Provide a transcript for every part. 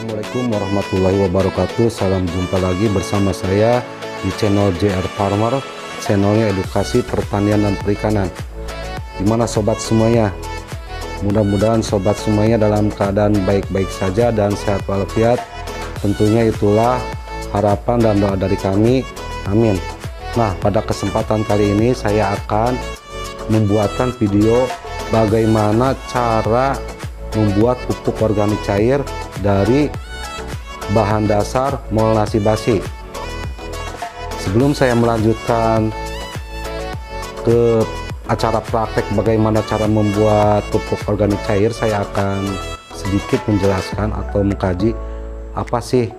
Assalamualaikum warahmatullahi wabarakatuh. Salam jumpa lagi bersama saya di channel JR Farmer, channelnya edukasi pertanian dan perikanan. Gimana sobat semuanya? Mudah-mudahan sobat semuanya dalam keadaan baik-baik saja dan sehat walafiat. Tentunya itulah harapan dan doa dari kami. Amin. Nah, pada kesempatan kali ini saya akan membuatkan video bagaimana cara membuat pupuk organik cair dari bahan dasar mol nasi basi. Sebelum saya melanjutkan ke acara praktek bagaimana cara membuat pupuk organik cair, saya akan sedikit menjelaskan atau mengkaji apa sih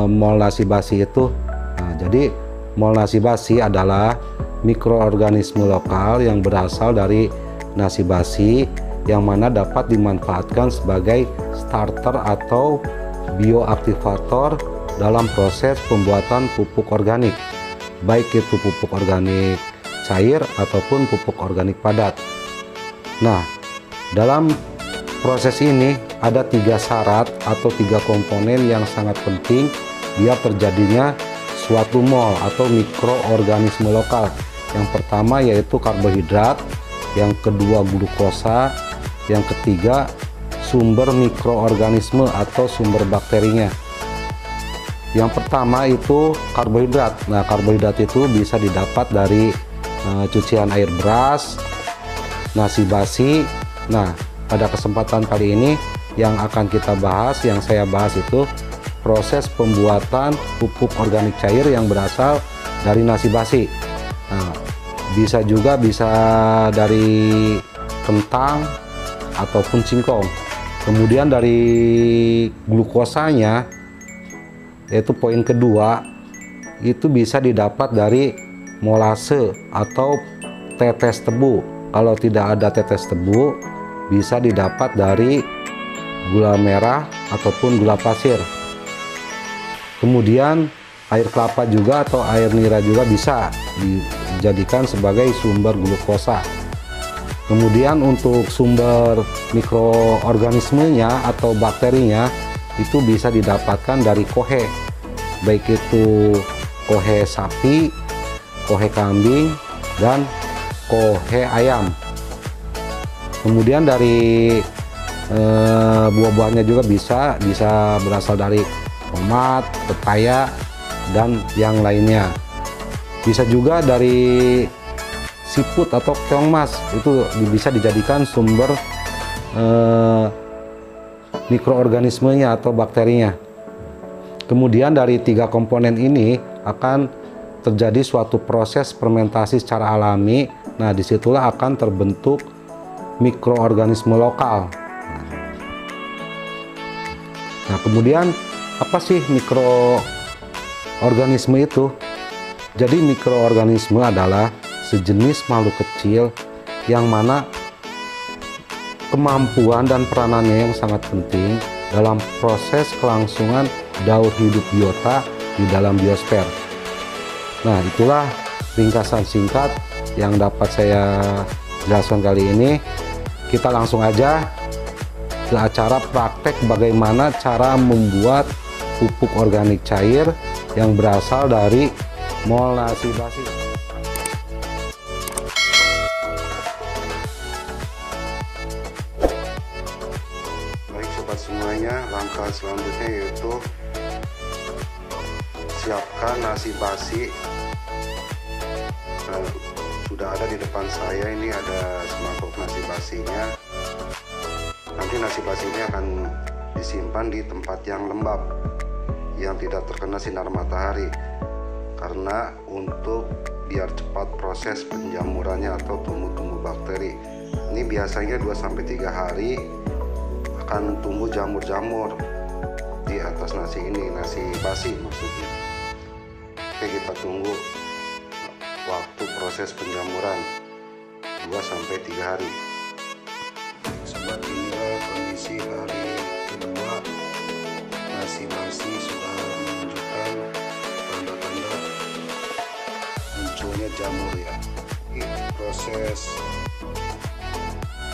mol nasi basi itu. Nah, jadi mol nasi basi adalah mikroorganisme lokal yang berasal dari nasi basi yang mana dapat dimanfaatkan sebagai starter atau bioaktivator dalam proses pembuatan pupuk organik, baik itu pupuk organik cair ataupun pupuk organik padat. Nah, dalam proses ini ada 3 syarat atau 3 komponen yang sangat penting biar terjadinya suatu mol atau mikroorganisme lokal. Yang pertama yaitu karbohidrat, yang kedua glukosa, yang ketiga sumber mikroorganisme atau sumber bakterinya. Yang pertama itu karbohidrat. Nah, karbohidrat itu bisa didapat dari cucian air beras, nasi basi. Nah, pada kesempatan kali ini yang akan kita bahas, yang saya bahas itu proses pembuatan pupuk organik cair yang berasal dari nasi basi. Nah, bisa dari kentang ataupun singkong. Kemudian dari glukosanya, yaitu poin kedua, itu bisa didapat dari molase atau tetes tebu. Kalau tidak ada tetes tebu, bisa didapat dari gula merah ataupun gula pasir. Kemudian air kelapa juga atau air nira juga bisa dijadikan sebagai sumber glukosa. Kemudian untuk sumber mikroorganismenya atau bakterinya itu bisa didapatkan dari kohe, baik itu kohe sapi, kohe kambing, dan kohe ayam. Kemudian dari buah-buahnya juga bisa berasal dari tomat, pepaya, dan yang lainnya. Bisa juga dari siput atau keong mas, itu bisa dijadikan sumber mikroorganismenya atau bakterinya. Kemudian dari 3 komponen ini akan terjadi suatu proses fermentasi secara alami. Nah, disitulah akan terbentuk mikroorganisme lokal. Nah, kemudian apa sih mikroorganisme itu? Jadi mikroorganisme adalah sejenis makhluk kecil yang mana kemampuan dan peranannya yang sangat penting dalam proses kelangsungan daur hidup biota di dalam biosfer. Nah, itulah ringkasan singkat yang dapat saya jelaskan kali ini. Kita langsung aja ke acara praktek bagaimana cara membuat pupuk organik cair yang berasal dari mol nasi basi. Semuanya, langkah selanjutnya yaitu siapkan nasi basi. Sudah ada di depan saya, ini ada semangkuk nasi basinya. Nanti nasi basi ini akan disimpan di tempat yang lembab, yang tidak terkena sinar matahari, karena untuk biar cepat proses penjamurannya atau tumbuh bakteri. Ini biasanya 2-3 hari akan tumbuh jamur-jamur di atas nasi ini, nasi basi maksudnya. Oke, kita tunggu waktu proses penjamuran 2-3 hari. Sobat, inilah kondisi hari kedua. Nasi basi sudah menunjukkan tanda-tanda munculnya jamur ya. Proses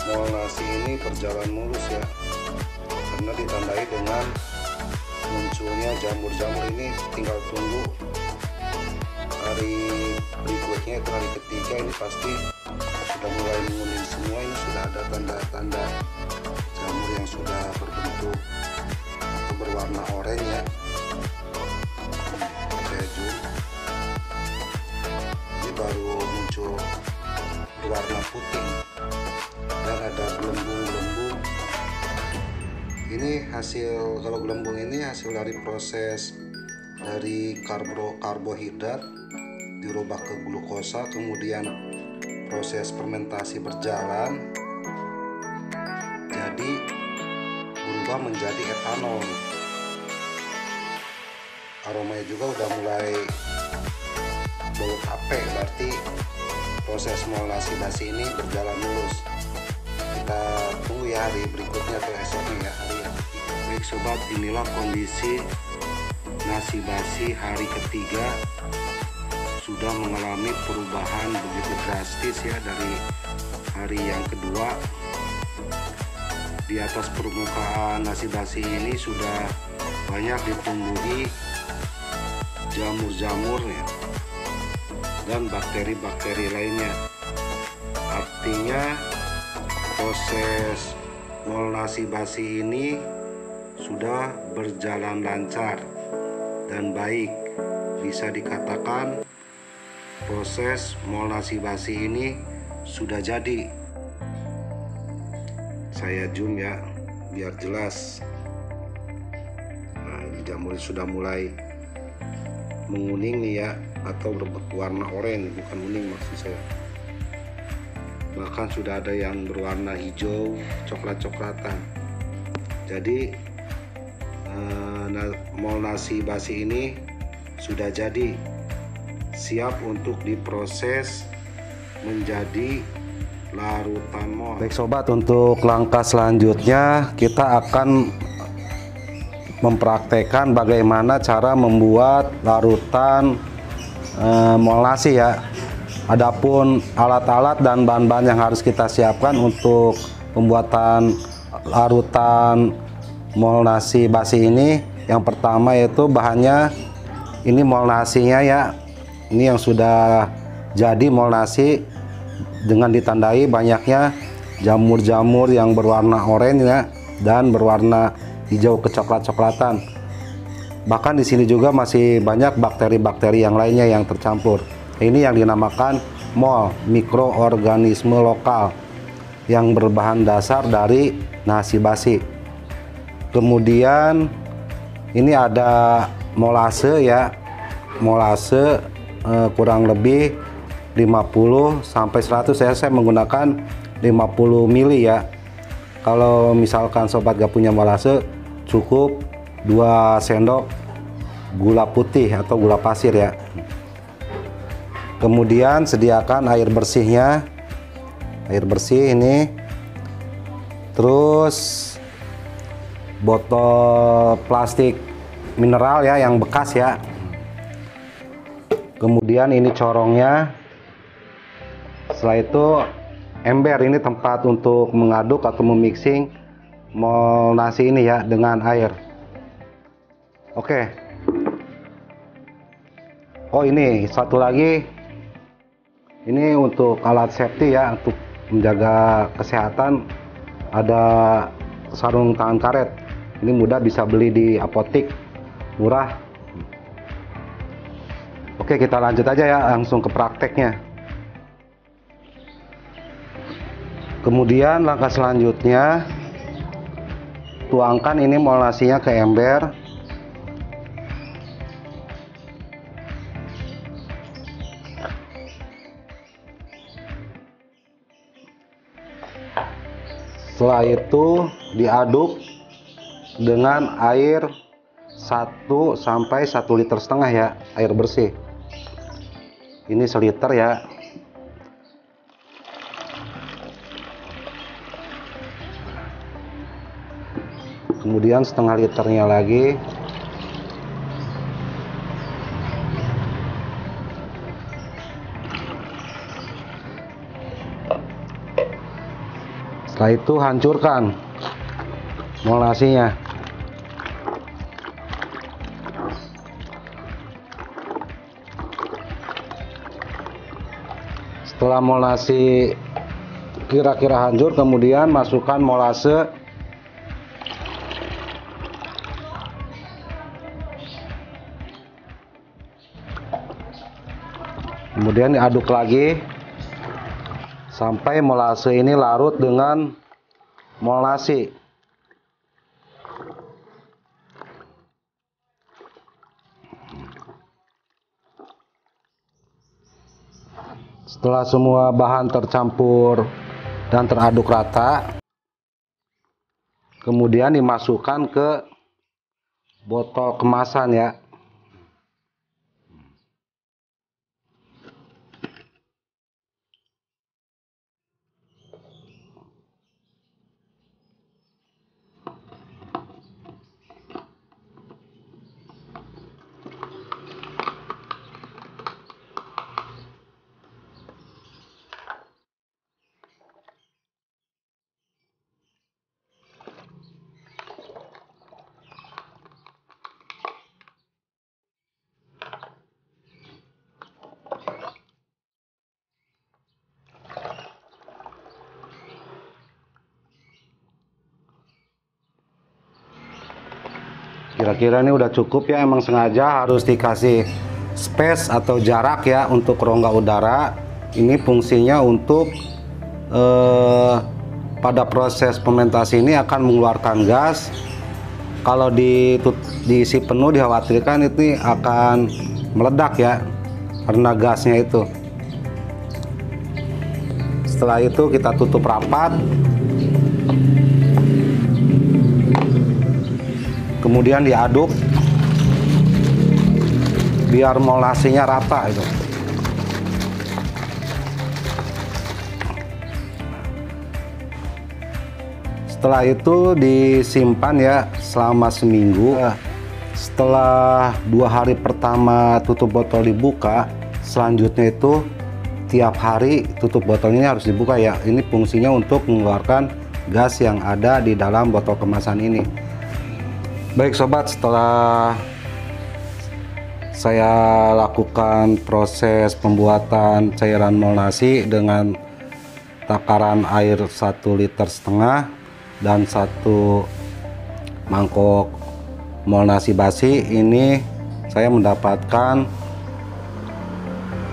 mol nasi ini berjalan mulus ya. karena ditandai dengan munculnya jamur-jamur. Ini tinggal tunggu hari berikutnya, itu hari ketiga, ini pasti sudah mulai menguning semua. Ini sudah ada tanda-tanda jamur yang sudah berbentuk atau berwarna oranye ya. Saya zoom, ini baru muncul berwarna putih dan ada gelembung-gelembung. Ini hasil, kalau gelembung ini hasil dari proses dari karbohidrat dirubah ke glukosa, kemudian proses fermentasi berjalan, jadi berubah menjadi etanol. Aromanya juga udah mulai bau tape, berarti proses molnasi basi ini berjalan mulus. Kita tunggu ya hari berikutnya atau esoknya ya, hari yang ketiga. Baik sobat, inilah kondisi nasi basi hari ketiga, sudah mengalami perubahan begitu drastis ya. Dari hari yang kedua, di atas permukaan nasi basi ini sudah banyak ditumbuhi jamur-jamur ya, dan bakteri-bakteri lainnya. Artinya proses molnasi basi ini sudah berjalan lancar dan baik. Bisa dikatakan proses molnasi basi ini sudah jadi. Saya zoom ya biar jelas. Nah, ini jamur sudah mulai menguning nih ya, atau berwarna oranye, bukan kuning maksud saya. Bahkan sudah ada yang berwarna hijau, coklat-coklatan. Jadi molnasi basi ini sudah jadi, siap untuk diproses menjadi larutan mol. Baik sobat, untuk langkah selanjutnya kita akan mempraktekkan bagaimana cara membuat larutan molnasi ya. Adapun alat-alat dan bahan-bahan yang harus kita siapkan untuk pembuatan larutan molnasi basi ini, yang pertama yaitu bahannya ini molnasinya ya. Ini yang sudah jadi molnasi dengan ditandai banyaknya jamur-jamur yang berwarna oranye ya, dan berwarna hijau kecoklat-coklatan. Bahkan di sini juga masih banyak bakteri-bakteri yang lainnya yang tercampur. Ini yang dinamakan mol, mikroorganisme lokal, yang berbahan dasar dari nasi basi. Kemudian ini ada molase ya, molase kurang lebih 50 sampai 100 ya. Saya menggunakan 50 mili ya. Kalau misalkan sobat gak punya molase, cukup 2 sendok gula putih atau gula pasir ya. Kemudian sediakan air bersihnya, air bersih ini. Terus botol plastik mineral ya, yang bekas ya. Kemudian ini corongnya. Setelah itu ember, ini tempat untuk mengaduk atau memixing molnasi ini ya dengan air. Oke. Oh, ini satu lagi, ini untuk alat safety ya, untuk menjaga kesehatan. Ada sarung tangan karet. Ini mudah bisa beli di apotik, murah. Oke, kita lanjut aja ya, langsung ke prakteknya. Kemudian langkah selanjutnya, tuangkan ini molnasinya ke ember. Setelah itu diaduk dengan air 1 sampai 1,5 liter ya, air bersih. Ini seliter ya. Kemudian setengah liternya lagi. Setelah itu hancurkan molasinya. Setelah molasi kira-kira hancur, kemudian masukkan molase. Kemudian diaduk lagi sampai molase ini larut dengan molasi. Setelah semua bahan tercampur dan teraduk rata, kemudian dimasukkan ke botol kemasan ya. Kira-kira ini udah cukup ya, emang sengaja harus dikasih space atau jarak ya untuk rongga udara. Ini fungsinya untuk pada proses fermentasi ini akan mengeluarkan gas. Kalau diisi penuh dikhawatirkan itu akan meledak ya, karena gasnya itu. Setelah itu kita tutup rapat. Kemudian diaduk biar molasinya rata itu. Setelah itu disimpan ya selama seminggu. Setelah 2 hari pertama tutup botol dibuka, selanjutnya itu tiap hari tutup botol ini harus dibuka ya. Ini fungsinya untuk mengeluarkan gas yang ada di dalam botol kemasan ini. Baik sobat, setelah saya lakukan proses pembuatan cairan molasi dengan takaran air 1,5 liter dan 1 mangkok molasi basi, ini saya mendapatkan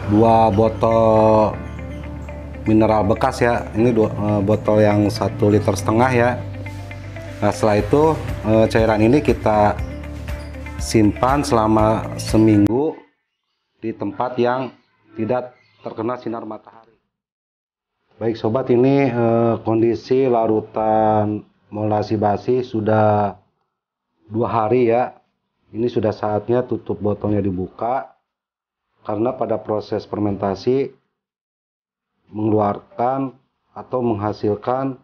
2 botol mineral bekas ya. Ini botol yang 1,5 liter ya. Nah, setelah itu cairan ini kita simpan selama seminggu di tempat yang tidak terkena sinar matahari. Baik sobat, ini kondisi larutan molasi basi sudah 2 hari ya. Ini sudah saatnya tutup botolnya dibuka, karena pada proses fermentasi mengeluarkan atau menghasilkan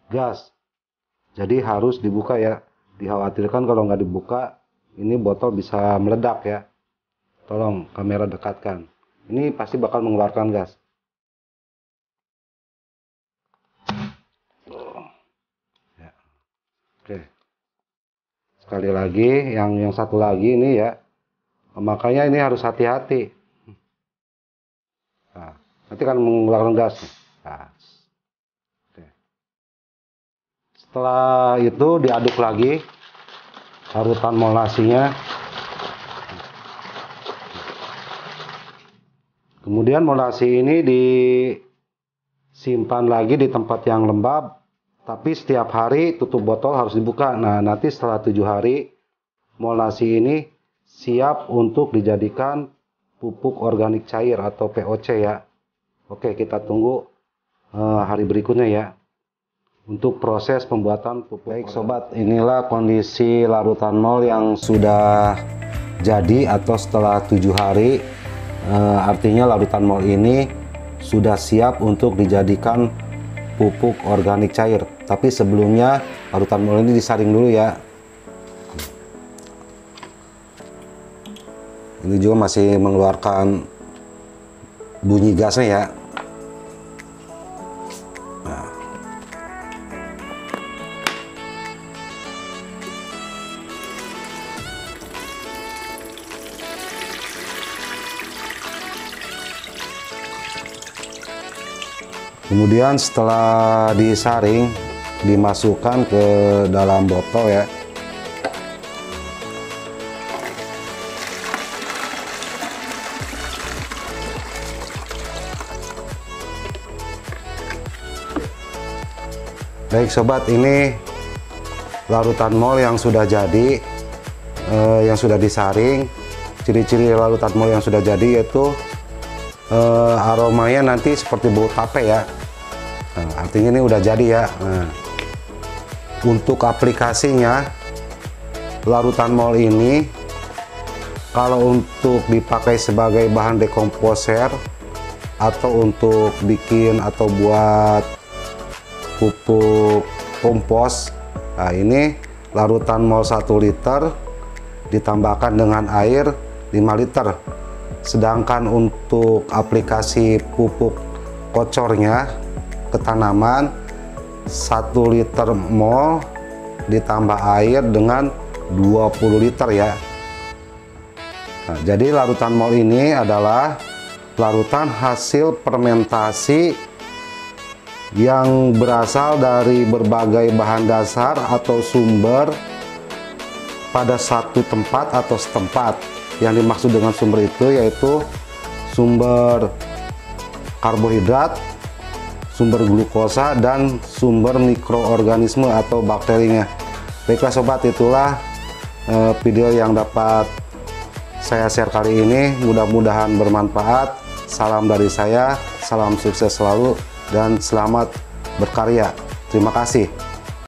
gas. Jadi harus dibuka ya. Dikhawatirkan kalau nggak dibuka, ini botol bisa meledak ya. Tolong kamera dekatkan. Ini pasti bakal mengeluarkan gas. Ya. Oke. Sekali lagi, yang satu lagi ini ya. Makanya ini harus hati-hati. Nah, nanti kan mengeluarkan gas. Nah. Setelah itu diaduk lagi larutan molasinya. Kemudian molasi ini disimpan lagi di tempat yang lembab, tapi setiap hari tutup botol harus dibuka. Nah, nanti setelah 7 hari molasi ini siap untuk dijadikan pupuk organik cair atau POC ya. Oke, kita tunggu hari berikutnya ya untuk proses pembuatan pupuk. Baik sobat, inilah kondisi larutan mol yang sudah jadi atau setelah 7 hari. Artinya larutan mol ini sudah siap untuk dijadikan pupuk organik cair. Tapi sebelumnya larutan mol ini disaring dulu ya. Ini juga masih mengeluarkan bunyi gasnya ya. Kemudian setelah disaring, dimasukkan ke dalam botol ya. Baik sobat, ini larutan mol yang sudah jadi, yang sudah disaring. Ciri-ciri larutan mol yang sudah jadi yaitu aromanya nanti seperti bau tape ya. Nah, artinya ini udah jadi ya. Nah, untuk aplikasinya, larutan mol ini kalau untuk dipakai sebagai bahan dekomposer atau untuk bikin atau buat pupuk kompos, nah ini larutan mol 1 liter ditambahkan dengan air 5 liter. Sedangkan untuk aplikasi pupuk kocornya ke tanaman 1 liter mol ditambah air dengan 20 liter ya. Nah, jadi larutan mol ini adalah larutan hasil fermentasi yang berasal dari berbagai bahan dasar atau sumber pada satu tempat atau setempat. Yang dimaksud dengan sumber itu yaitu sumber karbohidrat, sumber glukosa, dan sumber mikroorganisme atau bakterinya. Baiklah sobat, itulah video yang dapat saya share kali ini. Mudah-mudahan bermanfaat. Salam dari saya, salam sukses selalu, dan selamat berkarya. Terima kasih.